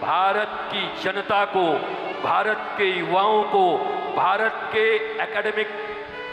भारत की जनता को, भारत के युवाओं को, भारत के एकेडमिक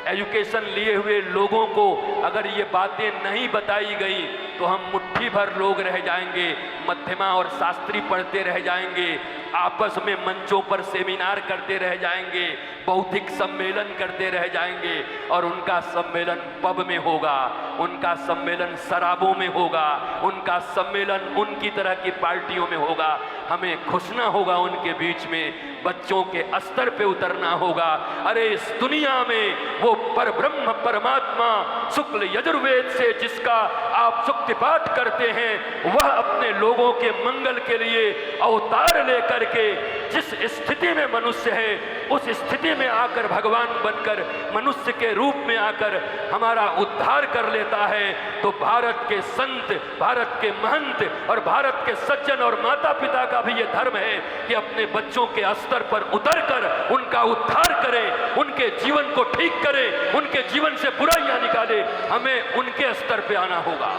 एजुकेशन लिए हुए लोगों को अगर ये बातें नहीं बताई गई तो हम मुट्ठी भर लोग रह जाएंगे, मध्यमा और शास्त्री पढ़ते रह जाएंगे, आपस में मंचों पर सेमिनार करते रह जाएंगे, बौद्धिक सम्मेलन करते रह जाएंगे, और उनका सम्मेलन पब में होगा, उनका सम्मेलन शराबों में होगा, उनका सम्मेलन उनकी तरह की पार्टियों में होगा। हमें घुसना होगा उनके बीच में, बच्चों के स्तर पे उतरना होगा। अरे इस दुनिया में वो परब्रह्म परमात्मा शुक्ल यजुर्वेद से जिसका आप सुक्तिपाठ करते हैं, वह अपने लोगों के मंगल के लिए अवतार लेकर के जिस स्थिति में मनुष्य है उस स्थिति में आकर भगवान बनकर मनुष्य के रूप में आकर हमारा उद्धार कर लेता है। तो भारत के संत, भारत के महंत और भारत के सज्जन और माता पिता का भी ये धर्म है कि अपने बच्चों के स्तर पर उतरकर उनका उद्धार करें, उनके जीवन को ठीक करें, उनके जीवन से बुराइयां निकाले। हमें उनके स्तर पे आना होगा,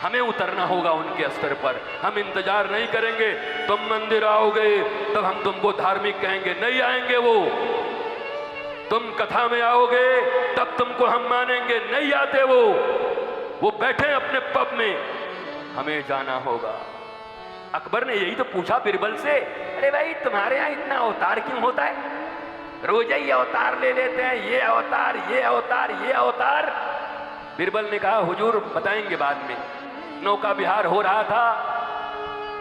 हमें उतरना होगा उनके स्तर पर। हम इंतजार नहीं करेंगे तुम मंदिर आओगे तब हम तुमको धार्मिक कहेंगे, नहीं आएंगे वो। तुम कथा में आओगे तब तुमको हम मानेंगे, नहीं आते वो बैठे अपने पब में, हमें जाना होगा। अकबर ने यही तो पूछा बिरबल से, अरे भाई तुम्हारे यहाँ इतना अवतार क्यों होता है? रोज ही अवतार ले लेते हैं, ये अवतार, ये अवतार, ये अवतार। बिरबल ने कहा हुजूर बताएंगे बाद में। नौका विहार हो रहा था,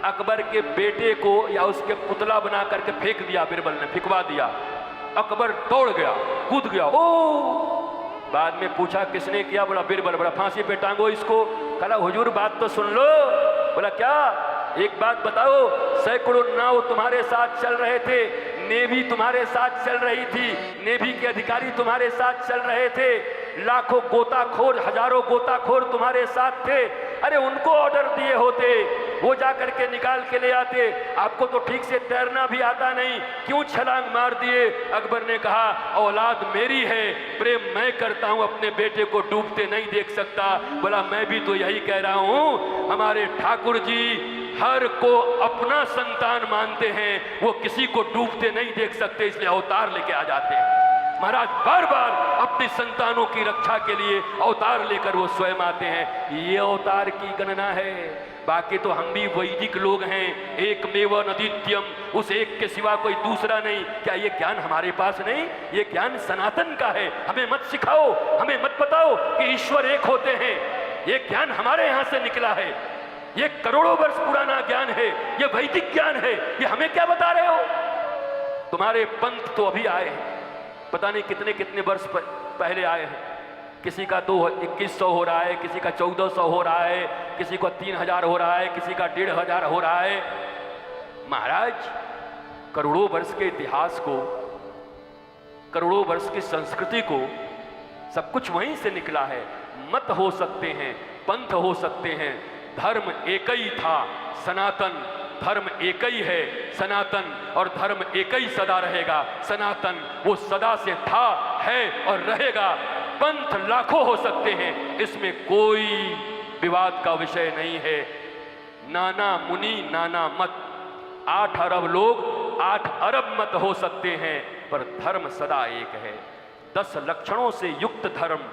अकबर के बेटे को या उसके पुतला बना करके फेंक दिया, बिरबल ने फिकवा दिया। अकबर दौड़ गया, कूद गया। ओ बाद में पूछा किसने किया? बोला बिरबल। बोला फांसी पे टांगो इसको। कहा हुजूर बात तो सुन लो। बोला क्या? एक बात बताओ, सैकड़ों नाव तुम्हारे साथ चल रहे थे, नेवी तुम्हारे साथ चल रही थी, नेवी के अधिकारी तुम्हारे साथ चल रहे थे, लाखों गोताखोर, हजारों गोताखोर तुम्हारे साथ थे। अरे उनको ऑर्डर दिए होते, वो जाकर के निकाल के ले आते। आपको तो ठीक से तैरना भी आता नहीं, क्यों छलांग मार दिए? अकबर ने कहा औलाद मेरी है, प्रेम मैं करता हूं, अपने बेटे को डूबते नहीं देख सकता। बोला मैं भी तो यही कह रहा हूं, हमारे ठाकुर जी हर को अपना संतान मानते हैं, वो किसी को डूबते नहीं देख सकते, इसलिए अवतार लेके आ जाते हैं। महाराज बार बार अपनी संतानों की रक्षा के लिए अवतार लेकर वो स्वयं आते हैं। ये अवतार की गणना है। बाकी तो हम भी वैदिक लोग हैं, एकमेव अद्वितीयम, उस एक के सिवा कोई दूसरा नहीं। क्या ये ज्ञान हमारे पास नहीं? ये ज्ञान सनातन का है। हमें मत सिखाओ, हमें मत बताओ कि ईश्वर एक होते हैं। ये ज्ञान हमारे यहाँ से निकला है, ये करोड़ों वर्ष पुराना ज्ञान है, ये वैदिक ज्ञान है। ये हमें क्या बता रहे हो? तुम्हारे पंथ तो अभी आए हैं, पता नहीं कितने कितने वर्ष पहले आए हैं। किसी का तो 2100 हो रहा है, किसी का 1400 हो रहा है, किसी का 3000 हो रहा है, किसी का 1500 हो रहा है। महाराज करोड़ों वर्ष के इतिहास को, करोड़ों वर्ष की संस्कृति को, सब कुछ वहीं से निकला है। मत हो सकते हैं, पंथ हो सकते हैं, धर्म एक ही था सनातन, धर्म एक ही है सनातन, और धर्म एक ही सदा रहेगा सनातन। वो सदा से था, है और रहेगा। पंथ लाखों हो सकते हैं, इसमें कोई विवाद का विषय नहीं है। नाना मुनि नाना मत, 8 अरब लोग 8 अरब मत हो सकते हैं, पर धर्म सदा एक है। 10 लक्षणों से युक्त धर्म,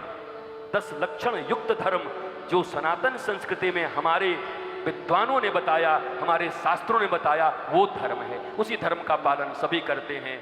10 लक्षण युक्त धर्म जो सनातन संस्कृति में हमारे विद्वानों ने बताया, हमारे शास्त्रों ने बताया, वो धर्म है। उसी धर्म का पालन सभी करते हैं।